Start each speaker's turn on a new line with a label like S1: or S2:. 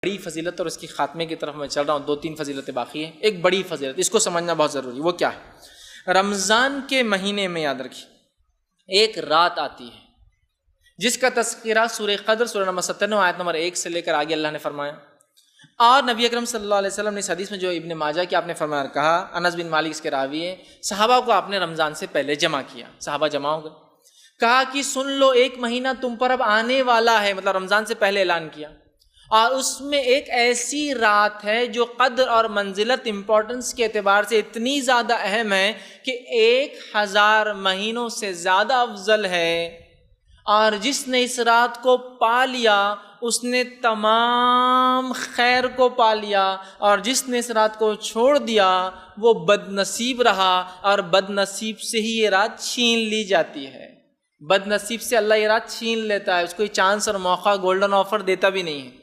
S1: بڑی فضیلت اور اس کی خاتمے کی طرف میں چل رہا ہوں، 2-3 فضیلتیں باقی ہیں۔ ایک بڑی فضیلت، اس کو سمجھنا بہت ضروری، وہ کیا ہے؟ رمضان کے مہینے میں یاد رکھیے ایک رات آتی ہے جس کا تذکرہ سورہ قدر سورہ نمبر 97 آیت نمبر 1 سے لے کر آگے اللہ نے فرمایا، اور نبی اکرم صلی اللہ علیہ وسلم نے اس حدیث میں جو ابن ماجہ کی آپ نے فرمایا کہا، انس بن مالک اس کے راوی ہیں، صحابہ کو آپ نے رمضان سے پہلے جمع کیا، صحابہ جمع ہو گئے، کہا کہ سن لو ایک مہینہ تم پر اب آنے والا ہے، مطلب رمضان سے پہلے اعلان کیا، اور اس میں ایک ایسی رات ہے جو قدر اور منزلت امپورٹنس کے اعتبار سے اتنی زیادہ اہم ہے کہ 1000 مہینوں سے زیادہ افضل ہے، اور جس نے اس رات کو پا لیا اس نے تمام خیر کو پا لیا، اور جس نے اس رات کو چھوڑ دیا وہ بد نصیب رہا، اور بد نصیب سے ہی یہ رات چھین لی جاتی ہے۔ بد نصیب سے اللہ یہ رات چھین لیتا ہے، اس کو چانس اور موقع گولڈن آفر دیتا بھی نہیں ہے۔